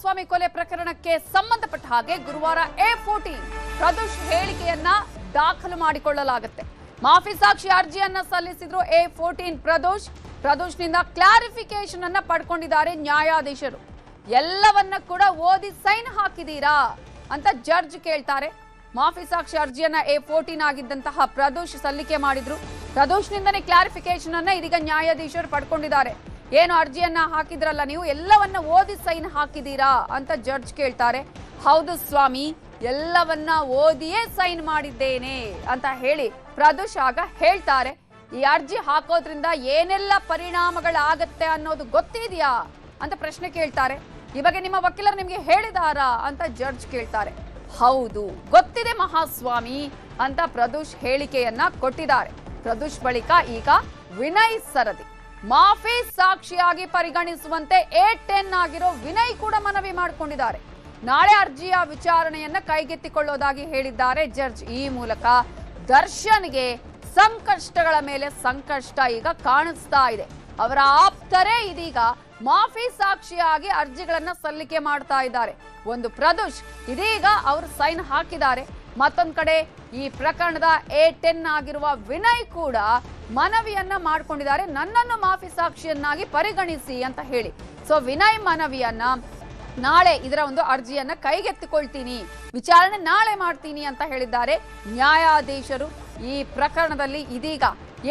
ಮಹಾಸ್ವಾಮಿ ಕೊಲೆ ಪ್ರಕರಣಕ್ಕೆ ಸಂಬಂಧಪಟ್ಟ ಹಾಗೆ ಗುರುವಾರ A14 ಪ್ರದೋಷ್ ಹೇಳಿಕೆಯನ್ನ ದಾಖಲು ಮಾಡಿಕೊಳ್ಳಲಾಗುತ್ತೆ. ಮಾಫಿ ಸಾಕ್ಷಿ ಅರ್ಜಿಯನ್ನ ಸಲ್ಲಿಸಿದ್ರು A14 ಪ್ರದೋಷ್ನಿಂದ ಕ್ಲಾರಿಫಿಕೇಶನ್ ಅನ್ನ ಪಡ್ಕೊಂಡಿದ್ದಾರೆ ನ್ಯಾಯಾಧೀಶರು. ಎಲ್ಲವನ್ನ ಕೂಡ ಓದಿ ಸೈನ್ ಹಾಕಿದೀರಾ ಅಂತ ಜಡ್ಜ್ ಕೇಳ್ತಾರೆ. ಮಾಫಿ ಸಾಕ್ಷಿ ಅರ್ಜಿಯನ್ನ A14 ಆಗಿದ್ದಂತಹ ಪ್ರದೋಷ್ ಸಲ್ಲಿಕೆ ಮಾಡಿದ್ರು. ಪ್ರದೋಷ್ನಿಂದನೇ ಕ್ಲಾರಿಫಿಕೇಶನ್ ಅನ್ನ ಇದೀಗ ನ್ಯಾಯಾಧೀಶರು ಪಡ್ಕೊಂಡಿದ್ದಾರೆ. ಏನು ಅರ್ಜಿಯನ್ನ ಹಾಕಿದ್ರಲ್ಲ, ನೀವು ಎಲ್ಲವನ್ನ ಓದಿ ಸೈನ್ ಹಾಕಿದೀರಾ ಅಂತ ಜಡ್ಜ್ ಕೇಳ್ತಾರೆ. ಹೌದು ಸ್ವಾಮಿ, ಎಲ್ಲವನ್ನ ಓದಿಯೇ ಸೈನ್ ಮಾಡಿದ್ದೇನೆ ಅಂತ ಹೇಳಿ ಪ್ರದೋಷ್ ಆಗ ಹೇಳ್ತಾರೆ. ಈ ಅರ್ಜಿ ಹಾಕೋದ್ರಿಂದ ಏನೆಲ್ಲ ಪರಿಣಾಮಗಳಾಗತ್ತೆ ಅನ್ನೋದು ಗೊತ್ತಿದೆಯಾ ಅಂತ ಪ್ರಶ್ನೆ ಕೇಳ್ತಾರೆ. ಈ ಬಗ್ಗೆ ನಿಮ್ಮ ವಕೀಲರು ನಿಮ್ಗೆ ಹೇಳಿದಾರಾ ಅಂತ ಜಡ್ಜ್ ಕೇಳ್ತಾರೆ. ಹೌದು ಗೊತ್ತಿದೆ ಮಹಾಸ್ವಾಮಿ ಅಂತ ಪ್ರದೋಷ್ ಹೇಳಿಕೆಯನ್ನ ಕೊಟ್ಟಿದ್ದಾರೆ. ಪ್ರದೋಷ್ ಬಳಿಕ ಈಗ ವಿನಯ್ ಸರದಿ ಮಾಫಿ ಸಾಕ್ಷಿಯಾಗಿ ಪರಿಗಣಿಸುವಂತೆ A10 ಆಗಿರೋ ವಿನಯ್ ಕೂಡ ಮನವಿ ಮಾಡಿಕೊಂಡಿದ್ದಾರೆ. ನಾಳೆ ಅರ್ಜಿಯ ವಿಚಾರಣೆಯನ್ನ ಕೈಗೆತ್ತಿಕೊಳ್ಳೋದಾಗಿ ಹೇಳಿದ್ದಾರೆ ಜಡ್ಜ್. ಈ ಮೂಲಕ ದರ್ಶನ್ಗೆ ಸಂಕಷ್ಟಗಳ ಮೇಲೆ ಸಂಕಷ್ಟ ಈಗ ಕಾಣಿಸ್ತಾ ಇದೆ. ಅವರ ಆಪ್ತರೇ ಇದೀಗ ಮಾಫಿ ಸಾಕ್ಷಿಯಾಗಿ ಅರ್ಜಿಗಳನ್ನ ಸಲ್ಲಿಕೆ ಮಾಡ್ತಾ ಇದ್ದಾರೆ. ಒಂದು ಪ್ರದೋಷ್ ಇದೀಗ ಅವರು ಸೈನ್ ಹಾಕಿದ್ದಾರೆ. ಮತ್ತೊಂದ್ ಕಡೆ ಈ ಪ್ರಕರಣದ A10 ಆಗಿರುವ ವಿನಯ್ ಕೂಡ ಮನವಿಯನ್ನ ಮಾಡ್ಕೊಂಡಿದ್ದಾರೆ, ನನ್ನನ್ನು ಮಾಫಿ ಸಾಕ್ಷಿಯನ್ನಾಗಿ ಪರಿಗಣಿಸಿ ಅಂತ ಹೇಳಿ. ಸೊ ವಿನಯ್ ಮನವಿಯನ್ನ ನಾಳೆ ಇದರ ಒಂದು ಅರ್ಜಿಯನ್ನ ಕೈಗೆತ್ತಿಕೊಳ್ತೀನಿ, ವಿಚಾರಣೆ ನಾಳೆ ಮಾಡ್ತೀನಿ ಅಂತ ಹೇಳಿದ್ದಾರೆ ನ್ಯಾಯಾಧೀಶರು. ಈ ಪ್ರಕರಣದಲ್ಲಿ ಇದೀಗ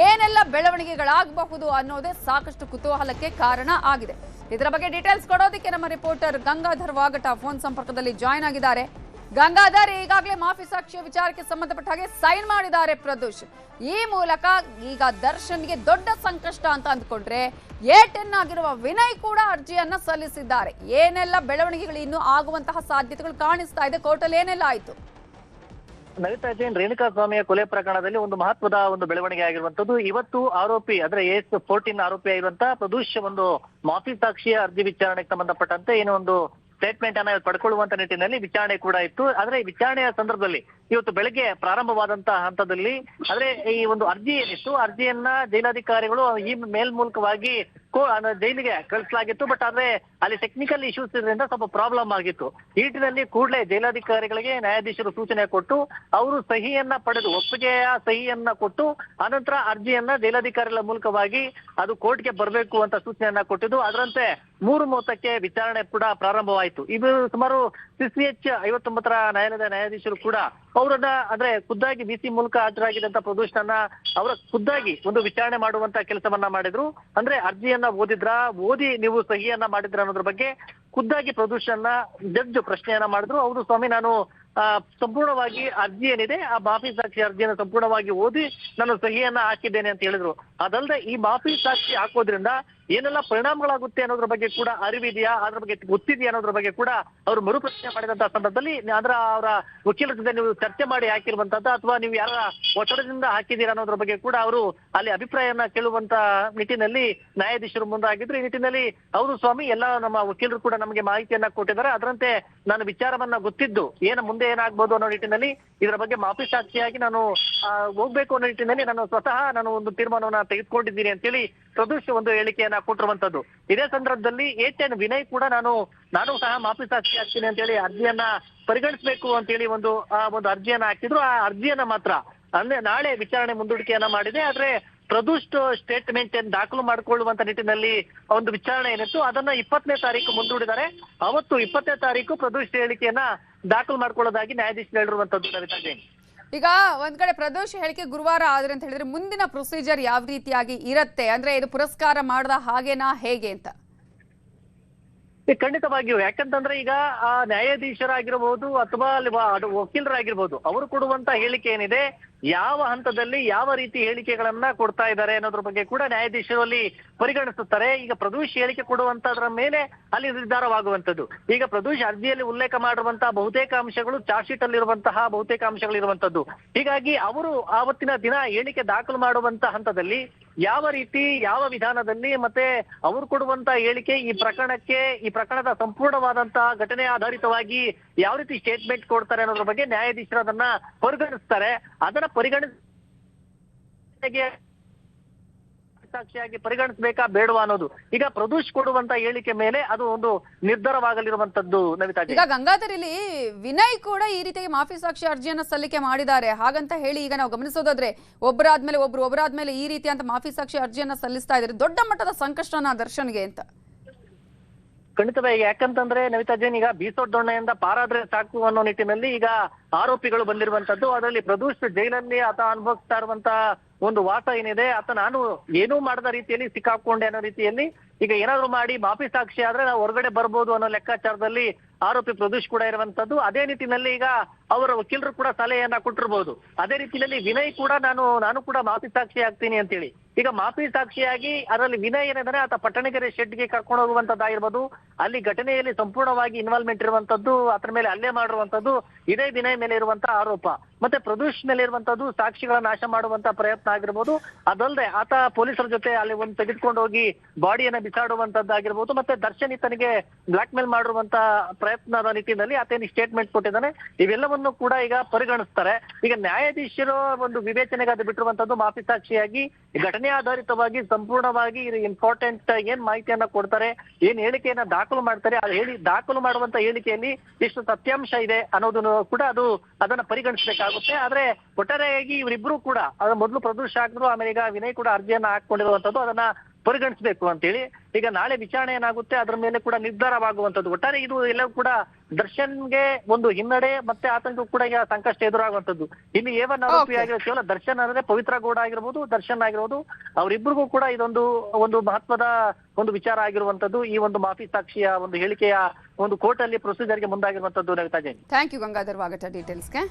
ಏನೆಲ್ಲ ಬೆಳವಣಿಗೆಗಳಾಗಬಹುದು ಅನ್ನೋದೇ ಸಾಕಷ್ಟು ಕುತೂಹಲಕ್ಕೆ ಕಾರಣ ಆಗಿದೆ. ಇದರ ಬಗ್ಗೆ ಡೀಟೇಲ್ಸ್ ಕೊಡೋದಕ್ಕೆ ನಮ್ಮ ರಿಪೋರ್ಟರ್ ಗಂಗಾಧರ್ ವಾಗಟ ಫೋನ್ ಸಂಪರ್ಕದಲ್ಲಿ ಜಾಯ್ನ್ ಆಗಿದ್ದಾರೆ. ಗಂಗಾಧರ್, ಈಗಾಗಲೇ ಮಾಫಿ ಸಾಕ್ಷಿಯ ವಿಚಾರಕ್ಕೆ ಸಂಬಂಧಪಟ್ಟ ಹಾಗೆ ಸೈನ್ ಮಾಡಿದ್ದಾರೆ ಪ್ರದೋಷ್. ಈ ಮೂಲಕ ಈಗ ದರ್ಶನ್ಗೆ ದೊಡ್ಡ ಸಂಕಷ್ಟ ಅಂತ ಅಂದ್ಕೊಂಡ್ರೆ A10 ಆಗಿರುವ ವಿನಯ್ ಕೂಡ ಅರ್ಜಿಯನ್ನ ಸಲ್ಲಿಸಿದ್ದಾರೆ. ಏನೆಲ್ಲ ಬೆಳವಣಿಗೆಗಳು ಇನ್ನು ಆಗುವಂತಹ ಸಾಧ್ಯತೆಗಳು ಕಾಣಿಸ್ತಾ ಇದೆ? ಕೋರ್ಟಲ್ಲಿ ಏನೆಲ್ಲ ಆಯ್ತು? ನವಿತಾ ಜೈನ್ ರೇಣುಕಾ ಸ್ವಾಮಿಯ ಕೊಲೆ ಪ್ರಕರಣದಲ್ಲಿ ಒಂದು ಮಹತ್ವದ ಒಂದು ಬೆಳವಣಿಗೆ ಆಗಿರುವಂತದ್ದು. ಇವತ್ತು ಆರೋಪಿ ಅಂದ್ರೆ A14 ಆರೋಪಿ ಆಗಿರುವಂತಹ ಪ್ರದೋಷ್ ಒಂದು ಮಾಫಿ ಸಾಕ್ಷಿಯ ಅರ್ಜಿ ವಿಚಾರಣೆಗೆ ಸಂಬಂಧಪಟ್ಟಂತೆ ಏನೋ ಒಂದು ಸ್ಟೇಟ್ಮೆಂಟ್ ಅನ್ನ ಪಡ್ಕೊಳ್ಳುವಂತ ನಿಟ್ಟಿನಲ್ಲಿ ವಿಚಾರಣೆ ಕೂಡ ಇತ್ತು. ಆದ್ರೆ ವಿಚಾರಣೆಯ ಸಂದರ್ಭದಲ್ಲಿ ಇವತ್ತು ಬೆಳಗ್ಗೆ ಪ್ರಾರಂಭವಾದಂತಹ ಹಂತದಲ್ಲಿ ಅಂದ್ರೆ ಈ ಒಂದು ಅರ್ಜಿ ಏನಿತ್ತು, ಅರ್ಜಿಯನ್ನ ಜೈಲಾಧಿಕಾರಿಗಳು ಈ ಮೇಲ್ಮೂಲಕವಾಗಿ ಜೈಲಿಗೆ ಕಳಿಸಲಾಗಿತ್ತು. ಬಟ್ ಆದ್ರೆ ಅಲ್ಲಿ ಟೆಕ್ನಿಕಲ್ ಇಶ್ಯೂಸ್ ಇದ್ರಿಂದ ಸ್ವಲ್ಪ ಪ್ರಾಬ್ಲಮ್ ಆಗಿತ್ತು. ಈ ನಿಟ್ಟಿನಲ್ಲಿ ಕೂಡಲೇ ಜೈಲಾಧಿಕಾರಿಗಳಿಗೆ ನ್ಯಾಯಾಧೀಶರು ಸೂಚನೆ ಕೊಟ್ಟು ಅವರು ಸಹಿಯನ್ನ ಪಡೆದು ಒಪ್ಪಿಗೆಯ ಸಹಿಯನ್ನ ಕೊಟ್ಟು ಅನಂತರ ಅರ್ಜಿಯನ್ನ ಜೈಲಾಧಿಕಾರಿಗಳ ಮೂಲಕವಾಗಿ ಅದು ಕೋರ್ಟ್ಗೆ ಬರಬೇಕು ಅಂತ ಸೂಚನೆಯನ್ನ ಕೊಟ್ಟಿದ್ದು. ಅದರಂತೆ 3:30ಕ್ಕೆ ವಿಚಾರಣೆ ಕೂಡ ಪ್ರಾರಂಭವಾಯಿತು. ಇದು ಸುಮಾರು CCH 59ರ ನ್ಯಾಯಾಲಯದ ನ್ಯಾಯಾಧೀಶರು ಕೂಡ ಅವರನ್ನ ಅಂದ್ರೆ ಖುದ್ದಾಗಿ VC ಮೂಲಕ ಹಾಜರಾಗಿದ್ದಂತ ಪ್ರದೋಷ್ನನ್ನ ಅವರ ಖುದ್ದಾಗಿ ಒಂದು ವಿಚಾರಣೆ ಮಾಡುವಂತ ಕೆಲಸವನ್ನ ಮಾಡಿದ್ರು. ಅಂದ್ರೆ ಅರ್ಜಿಯನ್ನ ಓದಿ ನೀವು ಸಹಿಯನ್ನ ಮಾಡಿದ್ರ ಅನ್ನೋದ್ರ ಬಗ್ಗೆ ಖುದ್ದಾಗಿ ಪ್ರದೋಷನ್ನ ಜಡ್ಜ್ ಪ್ರಶ್ನೆಯನ್ನ ಮಾಡಿದ್ರು. ಹೌದು ಸ್ವಾಮಿ, ನಾನು ಸಂಪೂರ್ಣವಾಗಿ ಅರ್ಜಿ ಏನಿದೆ ಆ ಮಾಫಿ ಸಾಕ್ಷಿ ಅರ್ಜಿಯನ್ನು ಸಂಪೂರ್ಣವಾಗಿ ಓದಿ ನಾನು ಸಹಿಯನ್ನ ಹಾಕಿದ್ದೇನೆ ಅಂತ ಹೇಳಿದ್ರು. ಅದಲ್ಲದೆ ಈ ಮಾಫಿ ಸಾಕ್ಷಿ ಹಾಕೋದ್ರಿಂದ ಏನೆಲ್ಲ ಪರಿಣಾಮಗಳಾಗುತ್ತೆ ಅನ್ನೋದ್ರ ಬಗ್ಗೆ ಕೂಡ ಅರಿವಿದೆಯಾ, ಅದ್ರ ಬಗ್ಗೆ ಗೊತ್ತಿದೆಯಾ ಅನ್ನೋದ್ರ ಬಗ್ಗೆ ಕೂಡ ಅವರು ಮರುಪ್ರಶ್ನೆ ಮಾಡಿದಂತಹ ಸಂದರ್ಭದಲ್ಲಿ ಅಂದ್ರೆ ಅವರ ವಕೀಲರ ಜೊತೆ ನೀವು ಚರ್ಚೆ ಮಾಡಿ ಹಾಕಿರುವಂತದ್ದು ಅಥವಾ ನೀವು ಯಾರ ಒತ್ತಡದಿಂದ ಹಾಕಿದ್ದೀರಾ ಅನ್ನೋದ್ರ ಬಗ್ಗೆ ಕೂಡ ಅವರು ಅಲ್ಲಿ ಅಭಿಪ್ರಾಯವನ್ನ ಕೇಳುವಂತ ನಿಟ್ಟಿನಲ್ಲಿ ನ್ಯಾಯಾಧೀಶರು ಮುಂದಾಗಿದ್ರು. ಈ ನಿಟ್ಟಿನಲ್ಲಿ ಹೌದು ಸ್ವಾಮಿ, ಎಲ್ಲ ನಮ್ಮ ವಕೀಲರು ಕೂಡ ನಮಗೆ ಮಾಹಿತಿಯನ್ನ ಕೊಟ್ಟಿದ್ದಾರೆ, ಅದರಂತೆ ನಾನು ವಿಚಾರವನ್ನ ಗೊತ್ತಿದ್ದು ಮುಂದೆ ಏನಾಗ್ಬೋದು ಅನ್ನೋ ನಿಟ್ಟಿನಲ್ಲಿ ಇದರ ಬಗ್ಗೆ ಮಾಫಿ ಸಾಕ್ಷಿಯಾಗಿ ನಾನು ಹೋಗ್ಬೇಕು ಅನ್ನೋ ನಿಟ್ಟಿನಲ್ಲಿ ನಾನು ಒಂದು ತೀರ್ಮಾನವನ್ನ ತೆಗೆದುಕೊಂಡಿದ್ದೀನಿ ಅಂತೇಳಿ ಪ್ರದೋಷ್ ಒಂದು ಹೇಳಿಕೆಯನ್ನ ಕೊಟ್ಟಿರುವಂತದ್ದು. ಇದೇ ಸಂದರ್ಭದಲ್ಲಿ A10 ವಿನಯ್ ಕೂಡ ನಾನು ಸಹ ಮಾಫಿ ಸಾಕ್ಷಿ ಆಗ್ತೀನಿ ಅಂತೇಳಿ ಅರ್ಜಿಯನ್ನ ಪರಿಗಣಿಸಬೇಕು ಅಂತೇಳಿ ಒಂದು ಅರ್ಜಿಯನ್ನ ಹಾಕಿದ್ರು. ಆ ಅರ್ಜಿಯನ್ನ ಮಾತ್ರ ಅಂದ್ರೆ ನಾಳೆ ವಿಚಾರಣೆ ಮುಂದೂಡಿಕೆಯನ್ನ ಮಾಡಿದೆ. ಆದ್ರೆ ಪ್ರದೋಷ್ ಸ್ಟೇಟ್ಮೆಂಟ್ ದಾಖಲು ಮಾಡಿಕೊಳ್ಳುವಂತ ನಿಟ್ಟಿನಲ್ಲಿ ಒಂದು ವಿಚಾರಣೆ ಏನಿತ್ತು ಅದನ್ನ 20ನೇ ತಾರೀಕು ಮುಂದೂಡಿದ್ದಾರೆ. ಅವತ್ತು 20ನೇ ತಾರೀಕು ಪ್ರದೋಷ್ ಹೇಳಿಕೆಯನ್ನ ದಾಖಲು ಮಾಡ್ಕೊಳ್ಳೋದಾಗಿ ನ್ಯಾಯಾಧೀಶರು ಹೇಳಿರುವಂತದ್ದು. ನವಿತಾ ಜೈನ್, ಈಗ ಒಂದ್ ಕಡೆ ಪ್ರದೋಷ್ ಹೇಳಿಕೆ ಗುರುವಾರ ಆದ್ರೆ ಅಂತ ಹೇಳಿದ್ರೆ ಮುಂದಿನ ಪ್ರೊಸೀಜರ್ ಯಾವ ರೀತಿಯಾಗಿ ಇರತ್ತೆ? ಅಂದ್ರೆ ಇದು ಪುರಸ್ಕಾರ ಮಾಡದ ಹಾಗೇನಾ, ಹೇಗೆ ಅಂತ? ಖಂಡಿತವಾಗಿಯೂ. ಯಾಕಂತಂದ್ರೆ ಈಗ ಆ ನ್ಯಾಯಾಧೀಶರಾಗಿರ್ಬೋದು ಅಥವಾ ಅಲ್ಲಿ ವಕೀಲರಾಗಿರ್ಬೋದು ಅವರು ಕೊಡುವಂತ ಹೇಳಿಕೆ ಏನಿದೆ, ಯಾವ ಹಂತದಲ್ಲಿ ಯಾವ ರೀತಿ ಹೇಳಿಕೆಗಳನ್ನ ಕೊಡ್ತಾ ಇದ್ದಾರೆ ಅನ್ನೋದ್ರ ಬಗ್ಗೆ ಕೂಡ ನ್ಯಾಯಾಧೀಶರು ಅಲ್ಲಿ ಪರಿಗಣಿಸುತ್ತಾರೆ. ಈಗ ಪ್ರದೋಷ್ ಹೇಳಿಕೆ ಕೊಡುವಂತದ್ರ ಮೇಲೆ ಅಲ್ಲಿ ನಿರ್ಧಾರವಾಗುವಂತದ್ದು. ಈಗ ಪ್ರದೋಷ್ ಅರ್ಜಿಯಲ್ಲಿ ಉಲ್ಲೇಖ ಮಾಡಿರುವಂತಹ ಬಹುತೇಕ ಅಂಶಗಳು ಚಾರ್ಜ್ ಶೀಟ್ ಅಲ್ಲಿರುವಂತಹ ಬಹುತೇಕ ಅಂಶಗಳಿರುವಂತದ್ದು. ಹೀಗಾಗಿ ಅವರು ಆವತ್ತಿನ ದಿನ ಹೇಳಿಕೆ ದಾಖಲು ಮಾಡುವಂತ ಹಂತದಲ್ಲಿ ಯಾವ ರೀತಿ ಯಾವ ವಿಧಾನದಲ್ಲಿ ಮತ್ತೆ ಅವರು ಕೊಡುವಂತ ಹೇಳಿಕೆ ಈ ಪ್ರಕರಣದ ಸಂಪೂರ್ಣವಾದಂತಹ ಘಟನೆ ಆಧಾರಿತವಾಗಿ ಯಾವ ರೀತಿ ಸ್ಟೇಟ್ಮೆಂಟ್ ಕೊಡ್ತಾರೆ ಅನ್ನೋದ್ರ ಬಗ್ಗೆ ನ್ಯಾಯಾಧೀಶರು ಅದನ್ನ ಪರಿಗಣಿಸ್ತಾರೆ. ಅದನ್ನ ಪರಿಗಣಿಸಿ ಸಾಕ್ಷಿಯಾಗಿ ಪರಿಗಣಿಸಬೇಕಾ ಬೇಡವಾ ಅನ್ನೋದು ಈಗ ಪ್ರದೋಷ್ ಕೊಡುವಂತ ಹೇಳಿಕೆ ಮೇಲೆ ಅದು ಒಂದು ನಿರ್ಧಾರವಾಗಲಿರುವಂತದ್ದು ನವಿತಾ ಜೈನ್. ಈಗ ಗಂಗಾಧರ್ ಇಲ್ಲಿ ವಿನಯ್ ಕೂಡ ಈ ರೀತಿಯಾಗಿ ಮಾಫಿ ಸಾಕ್ಷಿ ಅರ್ಜಿಯನ್ನ ಸಲ್ಲಿಕೆ ಮಾಡಿದ್ದಾರೆ. ಹಾಗಂತ ಹೇಳಿ ಈಗ ನಾವು ಗಮನಿಸೋದಾದ್ರೆ ಒಬ್ಬರಾದ್ಮೇಲೆ ಈ ರೀತಿಯಂತ ಮಾಫಿ ಸಾಕ್ಷಿ ಅರ್ಜಿಯನ್ನ ಸಲ್ಲಿಸ್ತಾ ಇದ್ದಾರೆ. ದೊಡ್ಡ ಮಟ್ಟದ ಸಂಕಷ್ಟನ ದರ್ಶನ್ಗೆ ಅಂತ. ಖಂಡಿತವಾಗಿ, ಯಾಕಂತಂದ್ರೆ ನವಿತಾ ಜೈನ್ ಈಗ ಬೀಸೋಡ್ದೊಣ್ಣೆಯಿಂದ ಪಾರಾದ್ರೆ ಸಾಕು ಅನ್ನೋ ನಿಟ್ಟಿನಲ್ಲಿ ಈಗ ಆರೋಪಿಗಳು ಬಂದಿರುವಂತದ್ದು. ಅದರಲ್ಲಿ ಪ್ರದೋಷ್ ಜೈಲಲ್ಲಿ ಆತ ಅನುಭವಿಸ್ತಾ ಇರುವಂತ ಒಂದು ವಾಸ ಏನಿದೆ, ಆತ ನಾನು ಏನೂ ಮಾಡದ ರೀತಿಯಲ್ಲಿ ಸಿಕ್ಕಾಕೊಂಡೆ ಅನ್ನೋ ರೀತಿಯಲ್ಲಿ ಈಗ ಏನಾದ್ರು ಮಾಡಿ ಮಾಫಿ ಸಾಕ್ಷಿ ಆದ್ರೆ ನಾವು ಹೊರಗಡೆ ಬರ್ಬೋದು ಅನ್ನೋ ಲೆಕ್ಕಾಚಾರದಲ್ಲಿ ಆರೋಪಿ ಪ್ರದೋಷ್ ಕೂಡ ಇರುವಂತದ್ದು. ಅದೇ ನಿಟ್ಟಿನಲ್ಲಿ ಈಗ ಅವರ ವಕೀಲರು ಕೂಡ ಸಲಹೆಯನ್ನ ಕೊಟ್ಟಿರ್ಬೋದು. ಅದೇ ರೀತಿಯಲ್ಲಿ ವಿನಯ್ ಕೂಡ ನಾನು ಕೂಡ ಮಾಫಿ ಸಾಕ್ಷಿ ಆಗ್ತೀನಿ ಅಂತೇಳಿ ಈಗ ಮಾಫಿ ಸಾಕ್ಷಿಯಾಗಿ ಅದರಲ್ಲಿ ವಿನಯ್ ಏನಿದಾನೆ ಆತ ಪಟ್ಟಣಗೆರೆ ಶೆಡ್ಗೆ ಕರ್ಕೊಂಡು ಹೋಗುವಂತದ್ದಾಗಿರ್ಬೋದು. ಅಲ್ಲಿ ಘಟನೆಯಲ್ಲಿ ಸಂಪೂರ್ಣವಾಗಿ ಇನ್ವಾಲ್ವ್ಮೆಂಟ್ ಇರುವಂತದ್ದು, ಅದರ ಮೇಲೆ ಹಲ್ಲೆ ಮಾಡಿರುವಂತದ್ದು ಇದೇ ವಿನಯ್ ಮೇಲೆ ಇರುವಂತ ಆರೋಪ. ಮತ್ತೆ ಪ್ರದೋಷ್ ಮೇಲೆ ಇರುವಂತದ್ದು ಸಾಕ್ಷಿಗಳ ನಾಶ ಮಾಡುವಂತ ಪ್ರಯತ್ನ ಆಗಿರ್ಬೋದು. ಅದಲ್ಲದೆ ಆತ ಪೊಲೀಸರ ಜೊತೆ ಅಲ್ಲಿ ಒಂದು ತೆಗೆದುಕೊಂಡು ಹೋಗಿ ಬಾಡಿಯನ್ನ ಬಿಸಾಡುವಂತದ್ದಾಗಿರ್ಬೋದು. ಮತ್ತೆ ದರ್ಶನ್ ತನಗೆ ಬ್ಲಾಕ್ ಮೇಲ್ ಮಾಡಿರುವಂತ ಪ್ರಯತ್ನದ ನಿಟ್ಟಿನಲ್ಲಿ ಆತೇನು ಸ್ಟೇಟ್ಮೆಂಟ್ ಕೊಟ್ಟಿದ್ದಾನೆ. ಇವೆಲ್ಲವನ್ನು ಕೂಡ ಈಗ ಪರಿಗಣಿಸ್ತಾರೆ. ಈಗ ನ್ಯಾಯಾಧೀಶರು ಒಂದು ವಿವೇಚನೆಗೆ ಅದು ಬಿಟ್ಟಿರುವಂತದ್ದು ಮಾಫಿ ಸಾಕ್ಷಿಯಾಗಿ ಘಟನೆ ಆಧಾರಿತವಾಗಿ ಸಂಪೂರ್ಣವಾಗಿ ಇಂಪಾರ್ಟೆಂಟ್ ಏನ್ ಮಾಹಿತಿಯನ್ನ ಕೊಡ್ತಾರೆ, ಏನ್ ಹೇಳಿಕೆಯನ್ನ ದಾಖಲು ಮಾಡ್ತಾರೆ, ದಾಖಲು ಮಾಡುವಂತ ಹೇಳಿಕೆಯಲ್ಲಿ ಎಷ್ಟು ಸತ್ಯಾಂಶ ಇದೆ ಅನ್ನೋದನ್ನು ಕೂಡ ಅದನ್ನ ಪರಿಗಣಿಸಬೇಕಾಗುತ್ತೆ. ಆದ್ರೆ ಒಟ್ಟಾರೆಯಾಗಿ ಇವರಿಬ್ರು ಕೂಡ ಮೊದಲು ಪ್ರದೋಷ್ ಹಾಕಿದ್ರು, ಆಮೇಲೆ ಈಗ ವಿನಯ್ ಕೂಡ ಅರ್ಜಿಯನ್ನ ಹಾಕೊಂಡಿರುವಂತದ್ದು, ಅದನ್ನ ಪರಿಗಣಿಸಬೇಕು ಅಂತೇಳಿ ಈಗ ನಾಳೆ ವಿಚಾರಣೆ ಏನಾಗುತ್ತೆ ಅದರ ಮೇಲೆ ಕೂಡ ನಿರ್ಧಾರವಾಗುವಂತದ್ದು. ಒಟ್ಟಾರೆ ಇದು ಎಲ್ಲವೂ ಕೂಡ ದರ್ಶನ್ಗೆ ಒಂದು ಹಿನ್ನಡೆ, ಮತ್ತೆ ಆತಂಕ ಕೂಡ ಈಗ ಸಂಕಷ್ಟ ಎದುರಾಗುವಂತದ್ದು. ಇಲ್ಲಿ ಏವನ್ ಆರೋಪಿ ಆಗಿರೋ ಕೇವಲ ದರ್ಶನ್ ಅಂದ್ರೆ ಪವಿತ್ರ ಗೌಡ ಆಗಿರ್ಬೋದು, ದರ್ಶನ್ ಆಗಿರ್ಬೋದು, ಅವರಿಬ್ಬರಿಗೂ ಕೂಡ ಇದೊಂದು ಒಂದು ಮಹತ್ವದ ಒಂದು ವಿಚಾರ ಆಗಿರುವಂತದ್ದು. ಈ ಒಂದು ಮಾಫಿ ಸಾಕ್ಷಿಯ ಒಂದು ಹೇಳಿಕೆಯ ಒಂದು ಕೋರ್ಟ್ ಅಲ್ಲಿ ಪ್ರೊಸೀಜರ್ಗೆ ಮುಂದಾಗಿರುವಂತದ್ದು ನವಿತಾ ಜೈನ್. ಥ್ಯಾಂಕ್ ಯು ಗಂಗಾಧರ್ ವಾಗಟ ಡೀಟೇಲ್ಸ್ಗೆ.